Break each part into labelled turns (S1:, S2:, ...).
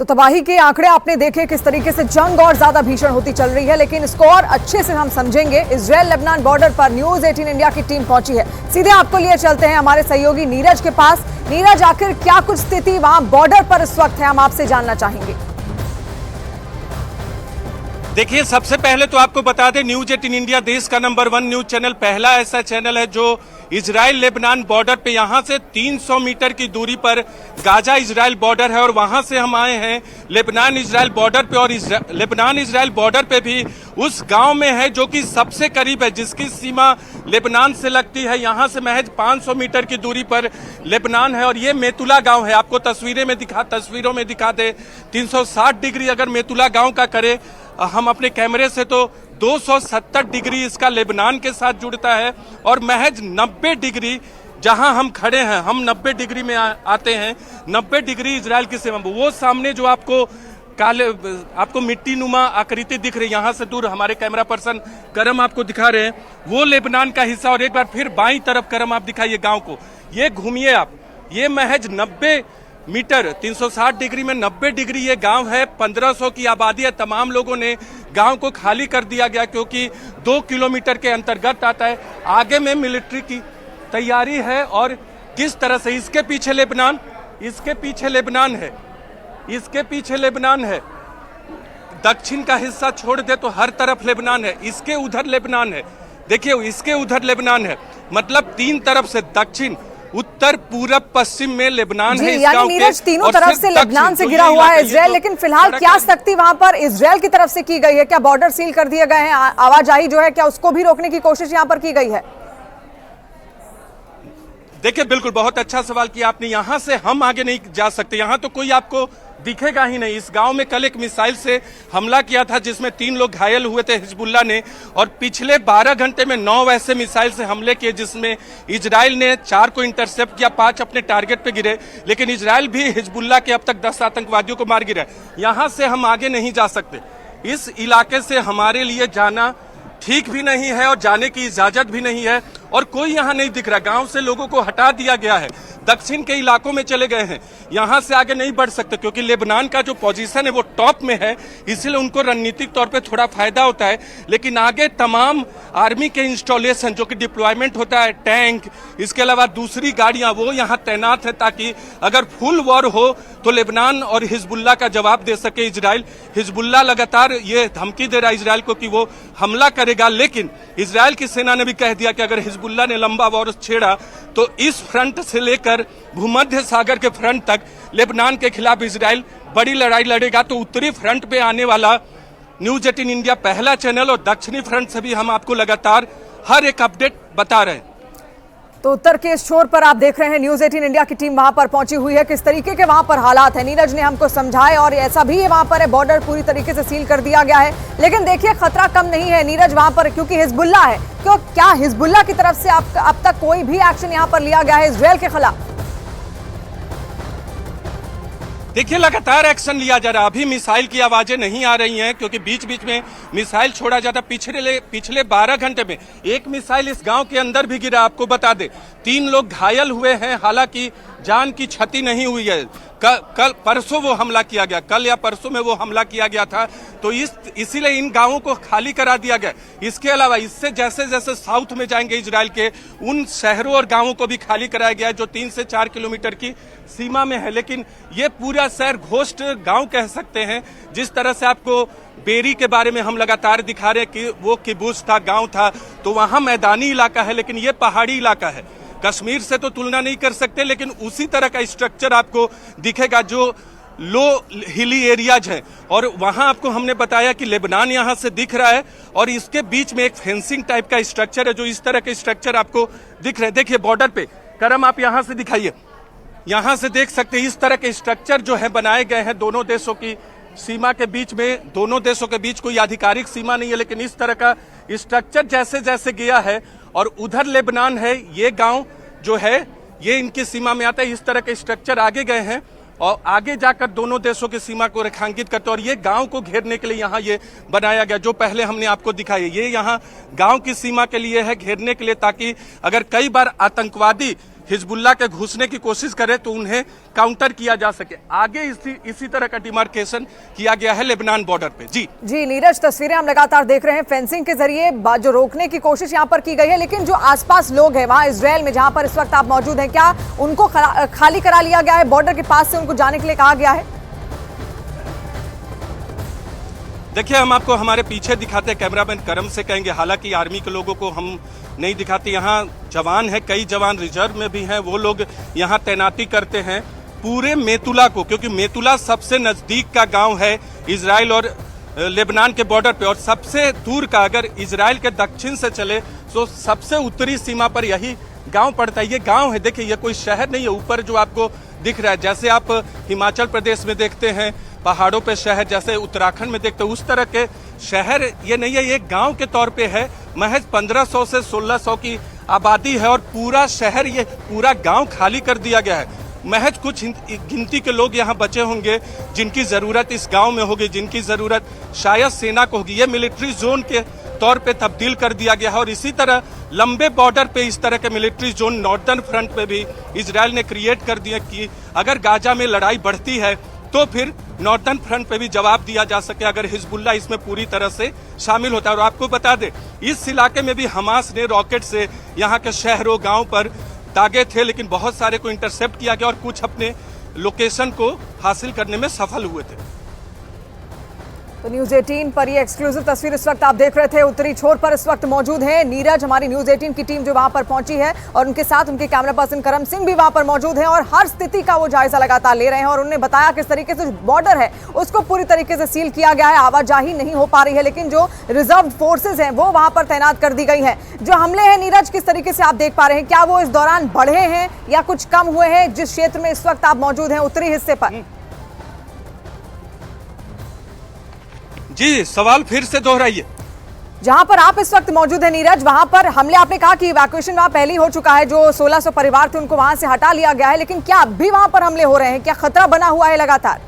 S1: तो तबाही के आंकड़े आपने देखे किस तरीके से जंग और ज्यादा भीषण होती चल रही है, लेकिन इसको और अच्छे से हम समझेंगे। इजरायल लेबनान बॉर्डर पर न्यूज 18 इंडिया की टीम पहुंची है। सीधे आपको लिए चलते हैं हमारे सहयोगी नीरज के पास। नीरज, आखिर क्या कुछ स्थिति वहां बॉर्डर पर इस वक्त है, हम आपसे जानना चाहेंगे।
S2: देखिए, सबसे पहले तो आपको बता दें, न्यूज 18 इंडिया देश का नंबर 1 न्यूज चैनल, पहला ऐसा चैनल है जो इजराइल लेबनान बॉर्डर पे, यहां से 300 मीटर की दूरी पर गाजा इजराइल बॉर्डर है और वहां से हम आए हैं लेबनान इजराइल बॉर्डर पे। और लेबनान इजराइल बॉर्डर पे भी उस गांव में है जो कि सबसे करीब है, जिसकी सीमा लेबनान से लगती है। यहां से महज 500 मीटर की दूरी पर लेबनान है और ये मेतुला गांव है। आपको तस्वीरों में दिखा दे, 360 डिग्री अगर मेतुला गांव का करे हम अपने कैमरे से, तो 270 डिग्री इसका लेबनान के साथ जुड़ता है और महज 90 डिग्री जहां हम खड़े हैं, हम 90 डिग्री में आते हैं। 90 डिग्री इजराइल की सीमा। वो सामने जो आपको मिट्टी नुमा आकृति दिख रही है, यहां से दूर हमारे कैमरा पर्सन करम आपको दिखा रहे हैं, वो लेबनान का हिस्सा। और एक बार फिर बाईं तरफ करम आप दिखाइए गांव को, ये घूमिए आप, ये महज 90 मीटर 360 डिग्री में 90 डिग्री ये गांव है। 1500 की आबादी है। तमाम लोगों ने गांव को खाली कर दिया गया क्योंकि 2 किलोमीटर के अंतर्गत आता है। आगे में मिलिट्री की तैयारी है और किस तरह से इसके पीछे लेबनान है। दक्षिण का हिस्सा छोड़ दे तो हर तरफ लेबनान है, इसके उधर लेबनान है। देखिए, इसके उधर लेबनान है, मतलब 3 तरफ से, दक्षिण, उत्तर, पूरब, पश्चिम में लेबनान है।
S1: यानी नीरज, तीनों तरफ से लेबनान से घिरा हुआ है इजरायल। लेकिन फिलहाल क्या सख्ती वहां पर इजरायल की तरफ से की गई है? क्या बॉर्डर सील कर दिए गए हैं? आवाजाही जो है, क्या उसको भी रोकने की कोशिश यहां पर की गई है?
S2: देखिए, बिल्कुल, बहुत अच्छा सवाल किया आपने। यहां से हम आगे नहीं जा सकते, यहां तो कोई आपको दिखेगा ही नहीं। इस गांव में कल एक मिसाइल से हमला किया था जिसमें 3 लोग घायल हुए थे हिजबुल्लाह ने, और पिछले 12 घंटे में 9 वैसे मिसाइल से हमले किए जिसमें इजराइल ने 4 को इंटरसेप्ट किया, 5 अपने टारगेट पे गिरे। लेकिन इजराइल भी हिजबुल्लाह के अब तक 10 आतंकवादियों को मार गिरा। यहां से हम आगे नहीं जा सकते, इस इलाके से हमारे लिए जाना ठीक भी नहीं है और जाने की इजाजत भी नहीं है। और कोई यहाँ नहीं दिख रहा, गांव से लोगों को हटा दिया गया है, दक्षिण के इलाकों में चले गए हैं। यहां से आगे नहीं बढ़ सकते क्योंकि लेबनान का जो पोजीशन है वो टॉप में है, इसलिए उनको रणनीतिक तौर पे थोड़ा फायदा होता है। लेकिन आगे तमाम आर्मी के इंस्टॉलेशन जो कि डिप्लॉयमेंट होता है, टैंक, इसके अलावा दूसरी गाड़ियां, वो यहाँ तैनात है ताकि अगर फुल वॉर हो तो लेबनान और हिजबुल्लाह का जवाब दे सके इजराइल। हिजबुल्लाह लगातार ये धमकी दे रहा है इजराइल को कि वो हमला करेगा, लेकिन इजराइल की सेना ने भी कह दिया कि अगर हिजबुल्लाह ने लंबा वॉर छेड़ा तो इस फ्रंट से लेकर भूमध्य सागर के फ्रंट तक लेबनान के खिलाफ इजराइल बड़ी लड़ाई लड़ेगा। तो उत्तरी फ्रंट पे आने वाला न्यूज 18 इंडिया पहला चैनल, और दक्षिणी फ्रंट से भी हम आपको लगातार हर एक अपडेट बता रहे हैं।
S1: तो उत्तर के इस छोर पर आप देख रहे हैं न्यूज 18 इंडिया की टीम वहां पर पहुंची हुई है। किस तरीके के वहां पर हालात है, नीरज ने हमको समझाए। और ऐसा भी है वहां पर है, बॉर्डर पूरी तरीके से सील कर दिया गया है। लेकिन देखिए, खतरा कम नहीं है नीरज वहां पर, क्योंकि हिजबुल्लाह है। क्या हिजबुल्लाह की तरफ से अब तक कोई भी एक्शन यहां पर लिया गया है इजरायल के खिलाफ?
S2: देखिए, लगातार एक्शन लिया जा रहा है। अभी मिसाइल की आवाजें नहीं आ रही हैं क्योंकि बीच बीच में मिसाइल छोड़ा जाता। पिछले 12 घंटे में एक मिसाइल इस गांव के अंदर भी गिरा। आपको बता दे, 3 लोग घायल हुए हैं, हालांकि जान की क्षति नहीं हुई है। कल परसों वो हमला किया गया, कल या परसों में वो हमला किया गया था, तो इसीलिए इन गांवों को खाली करा दिया गया। इसके अलावा इससे जैसे जैसे साउथ में जाएंगे इजराइल के, उन शहरों और गांवों को भी खाली कराया गया है जो 3 से 4 किलोमीटर की सीमा में है। लेकिन ये पूरा शहर घोस्ट गांव कह सकते हैं। जिस तरह से आपको बेरी के बारे में हम लगातार दिखा रहे हैं कि वो किबुत्ज था, गांव था, तो वहां मैदानी इलाका है, लेकिन ये पहाड़ी इलाका है। कश्मीर से तो तुलना नहीं कर सकते, लेकिन उसी तरह का स्ट्रक्चर आपको दिखेगा जो लो हिली एरियाज है। और वहां आपको हमने बताया कि लेबनान यहां से दिख रहा है और इसके बीच में एक फेंसिंग टाइप का स्ट्रक्चर है, जो इस तरह के स्ट्रक्चर आपको दिख रहे हैं। देखिए बॉर्डर पे, करम आप यहां से दिखाइए, यहां से देख सकते हैं इस तरह के स्ट्रक्चर जो है बनाए गए हैं दोनों देशों की सीमा के बीच में। दोनों देशों के बीच कोई आधिकारिक सीमा नहीं है, लेकिन इस तरह का स्ट्रक्चर जैसे जैसे गया है। और उधर लेबनान है, ये गांव जो है ये इनकी सीमा में आता है। इस तरह के स्ट्रक्चर आगे गए हैं और आगे जाकर दोनों देशों की सीमा को रेखांकित करते हैं। और ये गांव को घेरने के लिए यहाँ ये बनाया गया, जो पहले हमने आपको दिखाया। ये यहाँ गांव की सीमा के लिए है, घेरने के लिए, ताकि अगर कई बार आतंकवादी हिजबुल्लाह के घुसने की कोशिश करे तो उन्हें काउंटर किया जा सके। आगे इसी तरह का डिमार्केशन किया गया है लेबनान बॉर्डर पे। जी
S1: नीरज, तस्वीरें हम लगातार देख रहे हैं। फेंसिंग के जरिए जो रोकने की कोशिश यहाँ पर की गई है, लेकिन जो आसपास लोग हैं वहां इजराइल में, जहां पर इस वक्त आप मौजूद हैं, क्या उनको खाली करा लिया गया है? बॉर्डर के पास से उनको जाने के लिए कहा गया है?
S2: देखिए, हम आपको हमारे पीछे दिखाते हैं, कैमरामैन करम से कहेंगे। हालांकि आर्मी के लोगों को हम नहीं दिखाते, यहाँ जवान है, कई जवान रिजर्व में भी हैं, वो लोग यहाँ तैनाती करते हैं पूरे मेतुला को, क्योंकि मेतुला सबसे नजदीक का गांव है इजराइल और लेबनान के बॉर्डर पे, और सबसे दूर का, अगर इजराइल के दक्षिण से चले तो सबसे उत्तरी सीमा पर यही गांव पड़ता है। ये गांव है, देखिए, ये कोई शहर नहीं है। ऊपर जो आपको दिख रहा है, जैसे आप हिमाचल प्रदेश में देखते हैं पहाड़ों पे शहर, जैसे उत्तराखंड में देखते हैं, उस तरह के शहर ये नहीं है। ये गांव के तौर पे है। महज 1500 से 1600 की आबादी है और पूरा शहर, ये पूरा गांव खाली कर दिया गया है। महज कुछ गिनती के लोग यहाँ बचे होंगे जिनकी जरूरत इस गांव में होगी, जिनकी जरूरत शायद सेना को होगी। ये मिलिट्री जोन के तौर पे तब्दील कर दिया गया है और इसी तरह लंबे बॉर्डर पे इस तरह के मिलिट्री जोन नॉर्दर्न फ्रंट पे भी इजराइल ने क्रिएट कर दिया कि अगर गाजा में लड़ाई बढ़ती है तो फिर नॉर्दर्न फ्रंट पे भी जवाब दिया जा सके, अगर हिजबुल्लाह इसमें पूरी तरह से शामिल होता है। और आपको बता दें, इस इलाके में भी हमास ने रॉकेट से यहाँ के शहरों गांव पर दागे थे, लेकिन बहुत सारे को इंटरसेप्ट किया गया और कुछ अपने लोकेशन को हासिल करने में सफल हुए थे।
S1: तो न्यूज 18 पर ये एक्सक्लूसिव तस्वीर इस वक्त आप देख रहे थे। उत्तरी छोर पर इस वक्त मौजूद है नीरज, हमारी न्यूज 18 की टीम जो वहां पर पहुंची है, और उनके साथ उनके कैमरा पर्सन करम सिंह भी वहां पर मौजूद हैं और हर स्थिति का वो जायजा लगातार ले रहे हैं। और उन्होंने बताया किस तरीके से बॉर्डर है उसको पूरी तरीके से सील किया गया है, आवाजाही नहीं हो पा रही है, लेकिन जो रिजर्व फोर्सेज हैं वो वहां पर तैनात कर दी गई है। जो हमले हैं नीरज, किस तरीके से आप देख पा रहे हैं? क्या वो इस दौरान बढ़े हैं या कुछ कम हुए हैं जिस क्षेत्र में इस वक्त आप मौजूद हैं उत्तरी हिस्से पर?
S2: जी, सवाल फिर से दोहराइए।
S1: जहां पर आप इस वक्त मौजूद हैं नीरज, वहां पर हमले, आपने कहा कि इवैक्यूएशन वहां पहले ही हो चुका है, जो 1600 परिवार थे उनको वहां से हटा लिया गया है, लेकिन क्या अब भी वहां पर हमले हो रहे हैं? क्या खतरा बना हुआ है लगातार?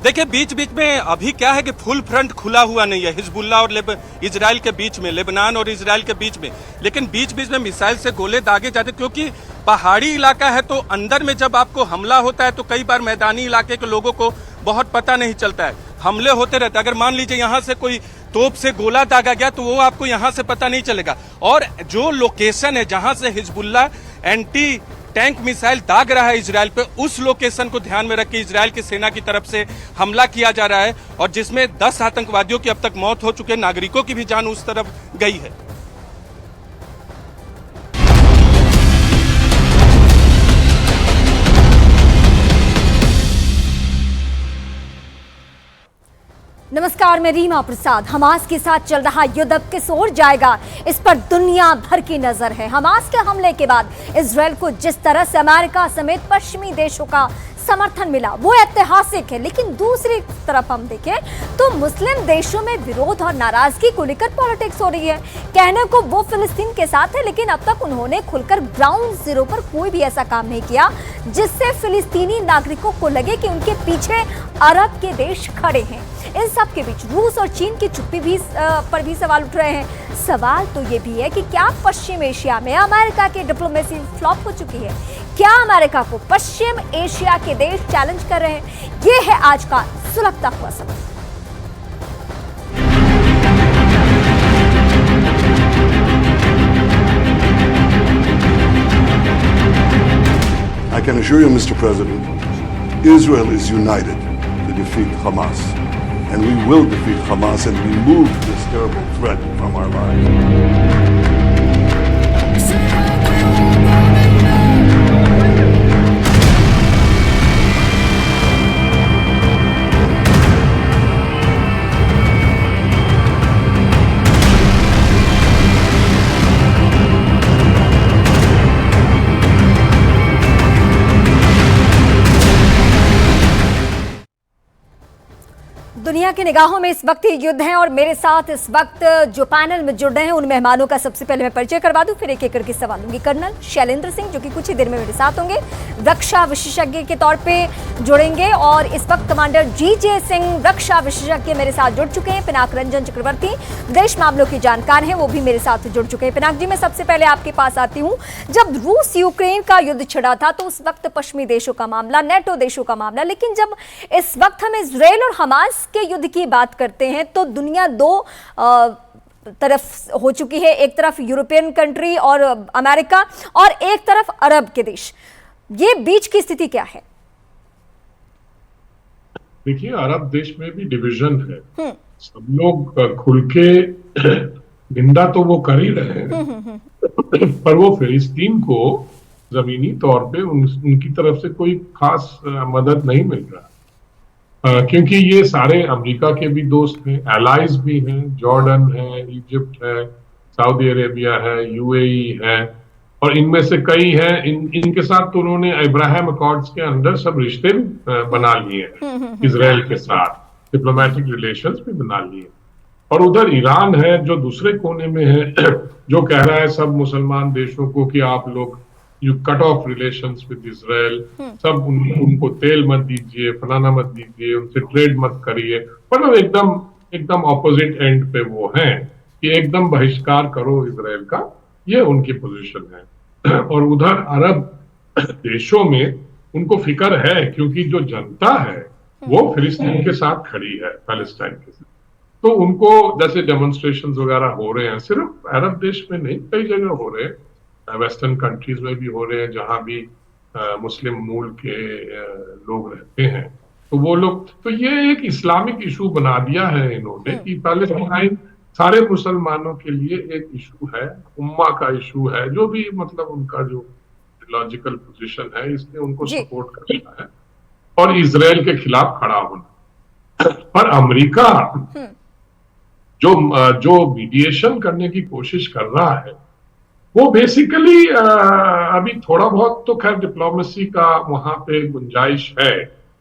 S2: देखिए, बीच बीच में अभी क्या है कि फुल फ्रंट खुला हुआ नहीं है हिजबुल्लाह और इजराइल के बीच में, लेबनान और इजराइल के बीच में, लेकिन बीच बीच में मिसाइल से गोले दागे जाते, क्योंकि पहाड़ी इलाका है। तो अंदर में जब आपको हमला होता है तो कई बार मैदानी इलाके के लोगों को बहुत पता नहीं चलता है, हमले होते रहते हैं। अगर मान लीजिए यहाँ से कोई तोप से गोला दागा गया तो वो आपको यहाँ से पता नहीं चलेगा। और जो लोकेशन है जहां से हिजबुल्लाह एंटी टैंक मिसाइल दाग रहा है इजराइल पे, उस लोकेशन को ध्यान में रख के इजराइल की सेना की तरफ से हमला किया जा रहा है, और जिसमें 10 आतंकवादियों की अब तक मौत हो चुकी है, नागरिकों की भी जान उस तरफ गई है।
S3: नमस्कार, मैं रीमा प्रसाद। हमास के साथ चल रहा युद्ध अब किस ओर जाएगा, इस पर दुनिया भर की नजर है। हमास के हमले के बाद इजराइल को जिस तरह से अमेरिका समेत पश्चिमी देशों का समर्थन मिला वो ऐतिहासिक है, लेकिन दूसरी तरफ हम देखें तो मुस्लिम देशों में विरोध और नाराजगी को लेकर पॉलिटिक्स हो रही है। कहने को वो फिलिस्तीन के साथ है, लेकिन अब तक उन्होंने खुलकर ग्राउंड जीरो पर कोई भी ऐसा काम नहीं किया जिससे फिलिस्तीनी नागरिकों को लगे कि उनके पीछे अरब के देश खड़े हैं। इन सब के बीच रूस और चीन की चुप्पी पर भी सवाल उठ रहे हैं। सवाल तो ये भी है कि क्या पश्चिम एशिया में अमेरिका की डिप्लोमेसी फ्लॉप हो चुकी है? क्या अमेरिका को पश्चिम एशिया के देश चैलेंज कर रहे हैं? ये है आज का सुलगता हुआ सवाल।
S4: I can assure you, Mr. President, Israel is united to defeat Hamas. And we will defeat Hamas and remove this terrible threat from our lives.
S3: दुनिया की निगाहों में इस वक्त युद्ध है और मेरे साथ इस वक्त जो पैनल में जुड़ रहे हैं उन मेहमानों का सबसे पहले मैं परिचय करवा दूं, फिर एक एक करके सवाल लूंगी। कर्नल शैलेंद्र सिंह जो कि कुछ ही देर में मेरे साथ होंगे, रक्षा विशेषज्ञ के तौर पे जुड़ेंगे और इस वक्त कमांडर जीजे सिंह रक्षा विशेषज्ञ मेरे साथ जुड़ चुके हैं। पिनाक रंजन चक्रवर्ती विदेश मामलों के जानकार हैं, वो भी मेरे साथ जुड़ चुके हैं। पिनाक जी, मैं सबसे पहले आपके पास आती हूँ। जब रूस यूक्रेन का युद्ध छिड़ा था तो उस वक्त पश्चिमी देशों का मामला, नेटो देशों का मामला, लेकिन जब इस वक्त हम इजराइल और हमास के युद्ध की बात करते हैं तो दुनिया दो तरफ हो चुकी है। एक तरफ यूरोपियन कंट्री और अमेरिका और एक तरफ अरब के देश। ये बीच की स्थिति क्या है?
S5: देखिए, अरब देश में भी डिवीजन है। सब लोग खुल के निंदा तो वो कर ही रहे हैं, पर वो फिलिस्तीन को जमीनी तौर पे उनकी तरफ से कोई खास मदद नहीं मिल रहा, क्योंकि ये सारे अमेरिका के भी दोस्त हैं, एलाइज भी हैं। जॉर्डन है, इजिप्ट है, सऊदी अरेबिया है, यूएई है, और इनमें से कई हैं इनके साथ तो उन्होंने अब्राहम अकॉर्ड्स के अंदर सब रिश्ते भी बना लिए हैं इजराइल के साथ, डिप्लोमेटिक रिलेशंस भी बना लिए। और उधर ईरान है जो दूसरे कोने में है, जो कह रहा है सब मुसलमान देशों को कि आप लोग you cut off relations with Israel, सब उनको तेल मत दीजिए, फलाना मत दीजिए, उनसे ट्रेड मत करिए। मतलब एकदम ऑपोजिट एंड पे वो हैं कि एकदम बहिष्कार करो इजराइल का, ये उनकी पोजीशन है। और उधर अरब देशों में उनको फिक्र है, क्योंकि जो जनता है वो फिलिस्तीन के साथ खड़ी है, पैलेस्टाइन के साथ। तो उनको जैसे डेमोन्स्ट्रेशंस वगैरह हो रहे हैं, सिर्फ अरब देश में नहीं, कई जगह हो रहे हैं, वेस्टर्न कंट्रीज में भी हो रहे हैं, जहां भी मुस्लिम मूल के लोग रहते हैं। तो वो लोग, तो ये एक इस्लामिक इशू बना दिया है इन्होंने कि पैलेस्टाइन सारे मुसलमानों के लिए एक इशू है, उम्मा का इशू है, जो भी मतलब उनका जो लॉजिकल पोजीशन है, इसलिए उनको सपोर्ट करना है और इजराइल के खिलाफ खड़ा होना। पर अमेरिका जो मीडिएशन करने की कोशिश कर रहा है, वो बेसिकली अभी थोड़ा बहुत तो खैर डिप्लोमेसी का वहां पे गुंजाइश है,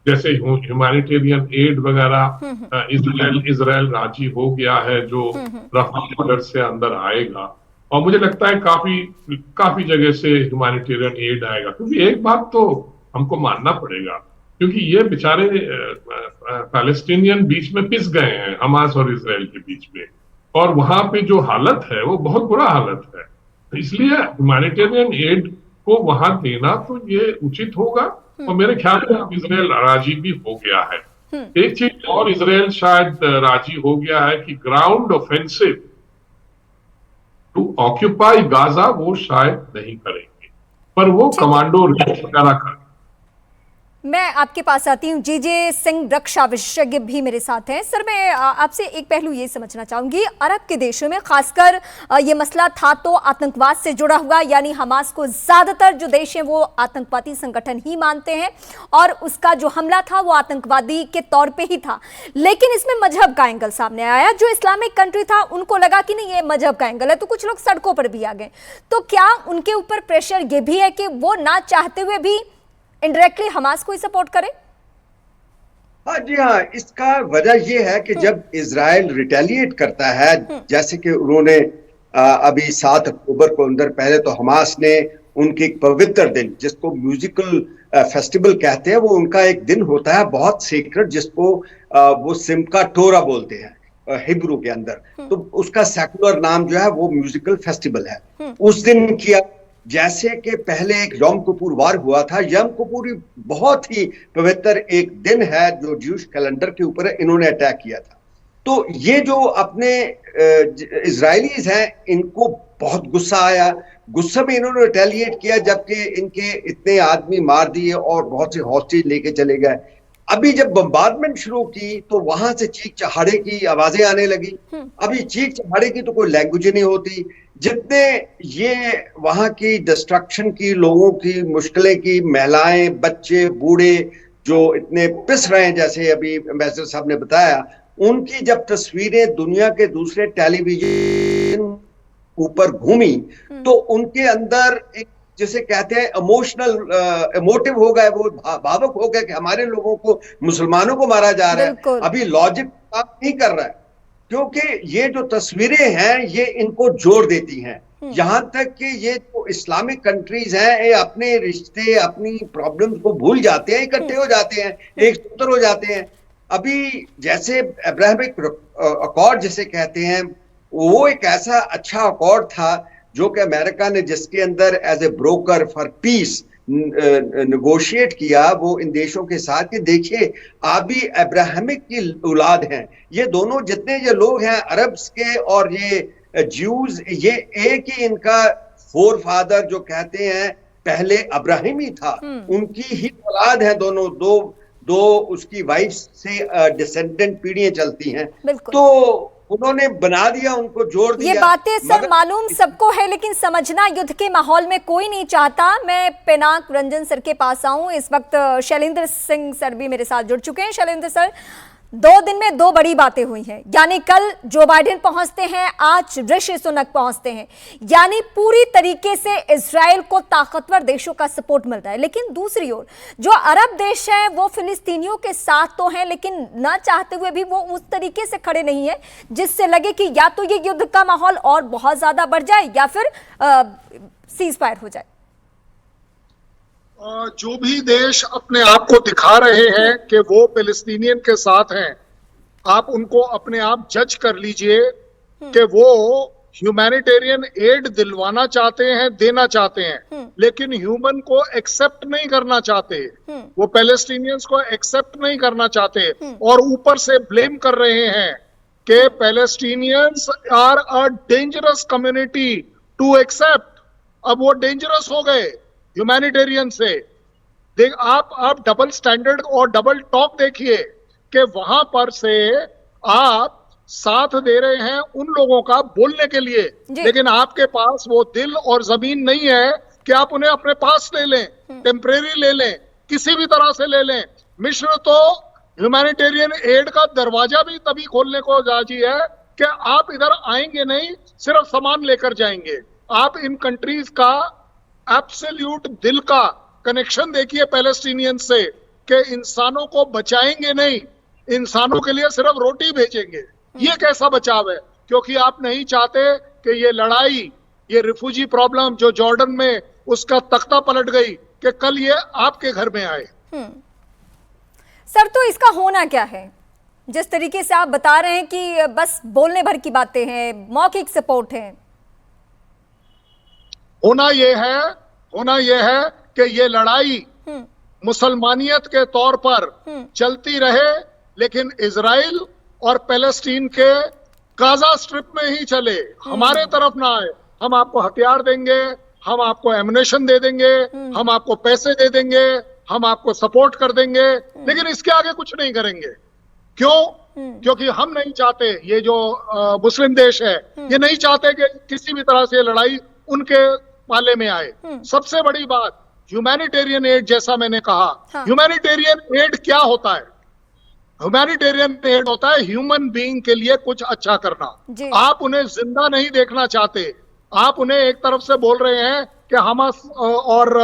S5: जैसे ह्यूमैनिटेरियन एड वगैरह इजराइल राजी हो गया है, जो रफा बॉर्डर से अंदर आएगा, और मुझे लगता है काफी जगह से ह्यूमैनिटेरियन एड आएगा। क्योंकि एक बात तो हमको मानना पड़ेगा, क्योंकि ये बेचारे पैलेस्टीनियन बीच में पिस गए हैं, हमास और इजराइल के बीच में, और वहां पे जो हालत है वो बहुत बुरा हालत है। इसलिए ह्यूमैनिटेरियन एड को वहां देना तो ये उचित होगा, और मेरे ख्याल में इजराइल राजी भी हो गया है। एक चीज और इजराइल शायद राजी हो गया है कि ground offensive to occupy Gaza वो शायद नहीं करेंगे, पर वो कमांडो रेड वगैरह कर।
S3: मैं आपके पास आती हूँ। जीजे सिंह रक्षा विशेषज्ञ भी मेरे साथ हैं। सर, मैं आपसे एक पहलू ये समझना चाहूंगी, अरब के देशों में खासकर ये मसला था तो आतंकवाद से जुड़ा हुआ, यानी हमास को ज्यादातर जो देश हैं वो आतंकवादी संगठन ही मानते हैं, और उसका जो हमला था वो आतंकवादी के तौर पे ही था। लेकिन इसमें मजहब का एंगल सामने आया। जो इस्लामिक कंट्री था उनको लगा कि नहीं, ये मजहब का एंगल है, तो कुछ लोग सड़कों पर भी आ गए। तो क्या उनके ऊपर प्रेशर ये भी है कि वो ना चाहते हुए भी इनडायरेक्टली हमास को ही सपोर्ट करे?
S6: हाँ जी, हाँ, इसका वजह यह है कि जब इजराइल रिटेलिएट करता है, जैसे कि उन्होंने अभी 7 अक्टूबर को अंदर, पहले तो हमास ने उनके एक पवित्र दिन, जिसको म्यूजिकल फेस्टिवल कहते हैं, वो उनका एक दिन होता है बहुत सीक्रेट, जिसको वो सिमका टोरा बोलते हैं हिब्रू के अंदर। तो उसका सेकुलर नाम जो है वो म्यूजिकल फेस्टिवल है। उस दिन किया, जैसे कि पहले एक यम किपुर वार हुआ था। यम किपुर बहुत ही पवित्र एक दिन है जो ज्यूश कैलेंडर के ऊपर है, इन्होंने अटैक किया था। तो ये जो अपने इजरायलीज हैं, इनको बहुत गुस्सा आया, गुस्से में इन्होंने रिटेलिएट किया, जबकि इनके इतने आदमी मार दिए और बहुत से हॉस्टेज लेके चले गए। अभी जब बम्बार्डमेंट शुरू की तो वहां से चीख चहाड़े की आवाजें आने लगी। अभी चीख चहाड़े की तो कोई लैंग्वेज नहीं होती। जितने ये वहां की डिस्ट्रक्शन की, लोगों की मुश्किलें की, महिलाएं, बच्चे, बूढ़े जो इतने पिस रहे हैं, जैसे अभी एम्बेसडर साहब ने बताया, उनकी जब तस्वीरें दुनिया के दूसरे टेलीविजन ऊपर घूमी तो उनके अंदर एक, जिसे कहते हैं इमोशनल, इमोटिव हो गए, वो भावुक हो गए कि हमारे लोगों को, मुसलमानों को मारा जा रहा है। अभी लॉजिक काम नहीं कर रहा है, क्योंकि ये जो तस्वीरें हैं ये इनको जोड़ देती हैं। यहाँ तक कि ये जो इस्लामिक कंट्रीज हैं ये अपने रिश्ते अपनी प्रॉब्लम्स को भूल जाते हैं, इकट्ठे हो जाते हैं, एक सूत्र हो जाते हैं। अभी जैसे अब्राहमिक अकॉर्ड जिसे कहते हैं, वो एक ऐसा अच्छा अकॉर्ड था जो कि अमेरिका ने जिसके अंदर as a broker for peace negotiate किया वो इन देशों के साथ कि देखिए आप भी अब्राहमिक की औलाद हैं, ये दोनों जितने ये लोग हैं अरब्स के और ये ज्यूज, ये एक ही इनका फोर फादर जो कहते हैं पहले अब्राहिम ही था, उनकी ही औलाद है दोनों, दो उसकी वाइफ से डिसेंडेंट पीढ़ियां चलती हैं। तो उन्होंने बना दिया, उनको जोड़ दिया।
S3: ये बातें सर मालूम सबको है, लेकिन समझना युद्ध के माहौल में कोई नहीं चाहता। मैं पिनाक रंजन सर के पास आऊं, इस वक्त शैलेंद्र सिंह सर भी मेरे साथ जुड़ चुके हैं। शैलेंद्र सर, 2 दिन में 2 बड़ी बातें हुई हैं, यानी कल जो बाइडेन पहुंचते हैं, आज ऋषि सुनक पहुंचते हैं, यानी पूरी तरीके से इजराइल को ताकतवर देशों का सपोर्ट मिल रहा है। लेकिन दूसरी ओर जो अरब देश हैं वो फिलिस्तीनियों के साथ तो हैं, लेकिन ना चाहते हुए भी वो उस तरीके से खड़े नहीं है जिससे लगे कि या तो ये युद्ध का माहौल और बहुत ज्यादा बढ़ जाए या फिर सीज फायर हो जाए।
S7: जो भी देश अपने आप को दिखा रहे हैं कि वो फिलिस्तीनियन के साथ हैं, आप उनको अपने आप जज कर लीजिए कि वो ह्यूमैनिटेरियन एड दिलवाना चाहते हैं, देना चाहते हैं, लेकिन ह्यूमन को एक्सेप्ट नहीं करना चाहते, वो पैलेस्टीनियंस को एक्सेप्ट नहीं करना चाहते, और ऊपर से ब्लेम कर रहे हैं कि Palestinians are a dangerous community to accept. अब वो डेंजरस हो गए ह्यूमैनिटेरियन से। देख आप डबल स्टैंडर्ड और डबल टॉक देखिए कि वहां पर से आप साथ दे रहे हैं उन लोगों का बोलने के लिए, लेकिन आपके पास वो दिल और जमीन नहीं है कि आप उन्हें अपने पास ले लें, टेम्परेरी ले लें, किसी भी तरह से ले लें। मिस्र तो ह्यूमैनिटेरियन एड का दरवाजा भी तभी खोलने को राजी है कि आप इधर आएंगे नहीं, सिर्फ सामान लेकर जाएंगे। आप इन कंट्रीज का एब्सोल्यूट दिल का कनेक्शन देखिए पैलेस्टीनियन से कि इंसानों को बचाएंगे नहीं, इंसानों के लिए सिर्फ रोटी भेजेंगे। ये कैसा बचाव है? क्योंकि आप नहीं चाहते कि ये लड़ाई, ये रिफ्यूजी प्रॉब्लम जो जॉर्डन में उसका तख्ता पलट गई, कि कल ये आपके घर में आए।
S3: सर, तो इसका होना क्या है? जिस तरीके से आप बता रहे हैं कि बस बोलने भर की बातें हैं, मौखिक सपोर्ट है।
S7: होना यह है कि ये लड़ाई मुसलमानियत के तौर पर चलती रहे, लेकिन इजराइल और पैलेस्टीन के गाजा स्ट्रिप में ही चले, हमारे तरफ ना आए। हम आपको हथियार देंगे, हम आपको एमुनेशन दे देंगे, हम आपको पैसे दे देंगे, हम आपको सपोर्ट कर देंगे, लेकिन इसके आगे कुछ नहीं करेंगे। क्यों? क्योंकि हम नहीं चाहते, ये जो मुस्लिम देश है ये नहीं चाहते कि किसी भी तरह से लड़ाई उनके पाले में आए। सबसे बड़ी बात ह्यूमैनिटेरियन एड, जैसा मैंने कहा, ह्यूमैनिटेरियन एड क्या होता है? ह्यूमैनिटेरियन एड होता है ह्यूमन बीइंग के लिए कुछ अच्छा करना। आप उन्हें जिंदा नहीं देखना चाहते, आप उन्हें एक तरफ से बोल रहे हैं कि हमास और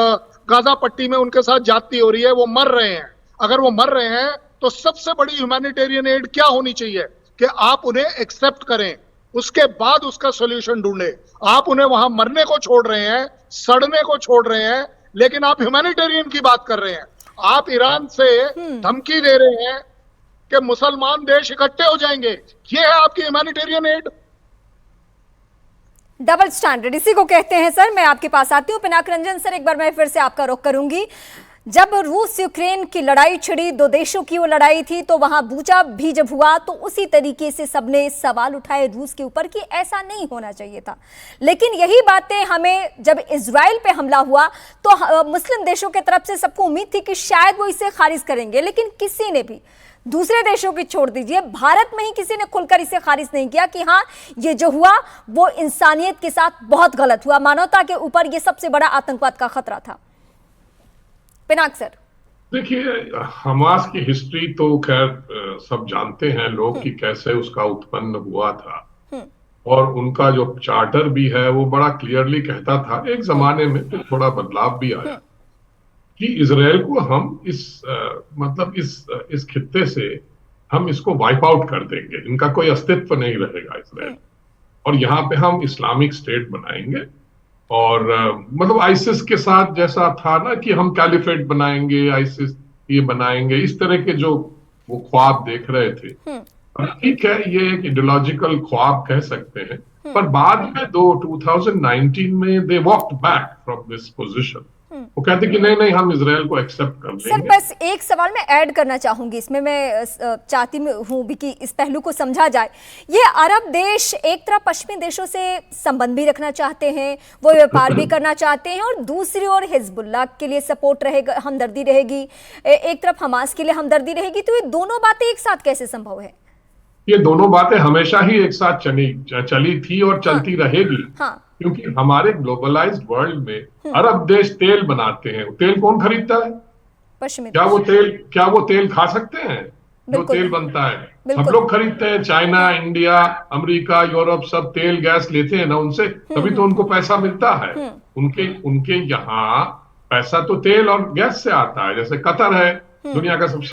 S7: गाजा पट्टी में उनके साथ ज्यादती हो रही है, वो मर रहे हैं। अगर वो मर रहे हैं तो सबसे बड़ी ह्यूमैनिटेरियन एड क्या होनी चाहिए कि आप उन्हें एक्सेप्ट करें, उसके बाद उसका सोल्यूशन ढूंढे। आप उन्हें वहां मरने को छोड़ रहे हैं, सड़ने को छोड़ रहे हैं, लेकिन आप ह्यूमैनिटेरियन की बात कर रहे हैं। आप ईरान से धमकी दे रहे हैं कि मुसलमान देश इकट्ठे हो जाएंगे। ये है आपकी ह्यूमैनिटेरियन एड।
S3: डबल स्टैंडर्ड इसी को कहते हैं। सर, मैं आपके पास आती हूँ। पिनाक रंजन सर, एक बार मैं फिर से आपका रुख करूंगी। जब रूस यूक्रेन की लड़ाई छिड़ी, 2 देशों की वो लड़ाई थी, तो वहां बूचा भी जब हुआ तो उसी तरीके से सबने सवाल उठाए रूस के ऊपर कि ऐसा नहीं होना चाहिए था। लेकिन यही बातें हमें जब इजराइल पे हमला हुआ तो मुस्लिम देशों की तरफ से सबको उम्मीद थी कि शायद वो इसे खारिज करेंगे, लेकिन किसी ने भी, दूसरे देशों की छोड़ दीजिए, भारत में ही किसी ने खुलकर इसे खारिज नहीं किया कि हाँ, ये जो हुआ वो इंसानियत के साथ बहुत गलत हुआ, मानवता के ऊपर ये सबसे बड़ा आतंकवाद का खतरा था। पिनाक सर,
S5: देखिए, हमास की हिस्ट्री तो खैर सब जानते हैं लोग कि कैसे उसका उत्पन्न हुआ था, और उनका जो चार्टर भी है वो बड़ा क्लियरली कहता था, एक जमाने में फिर थोड़ा बदलाव भी आया, कि इजराइल को हम इस खित्ते से हम इसको वाइप आउट कर देंगे, इनका कोई अस्तित्व नहीं रहेगा इजराइल। और यहाँ पे हम इस्लामिक स्टेट बनाएंगे। और मतलब आइसिस के साथ जैसा था ना कि हम कैलिफेट बनाएंगे, आइसिस ये बनाएंगे, इस तरह के जो वो ख्वाब देख रहे थे, ठीक है, ये एक आइडियोलॉजिकल ख्वाब कह सकते हैं, पर बाद में 2019 में they walked back from this position. वो कहते कि नहीं नहीं, हम इजराइल को एक्सेप्ट कर लेंगे।
S3: सर बस एक सवाल मैं ऐड करना चाहूंगी इसमें, मैं चाहती हूँ भी कि इस पहलू को समझा जाए। ये अरब देश एक तरफ पश्चिमी देशों से संबंध भी रखना चाहते हैं, वो व्यापार भी करना चाहते हैं, और दूसरी ओर हिजबुल्लाह के लिए सपोर्ट रहेगा, हमदर्दी रहेगी, एक तरफ हमास के लिए हमदर्दी रहेगी। तो ये दोनों बातें एक साथ कैसे संभव है?
S5: ये दोनों बातें हमेशा ही एक साथ चली थी और चलती रहेगी। क्योंकि हमारे ग्लोबलाइज्ड वर्ल्ड में अरब देश तेल बनाते हैं। तेल कौन खरीदता है?
S3: पश्चिमी।
S5: क्या वो तेल खा सकते हैं जो तेल बनता है? सब लोग खरीदते हैं। चाइना, इंडिया, अमेरिका, यूरोप सब तेल गैस लेते हैं ना उनसे, तभी तो उनको पैसा मिलता है। उनके यहाँ पैसा तो तेल और गैस से आता है। जैसे कतर है दुनिया का सबसे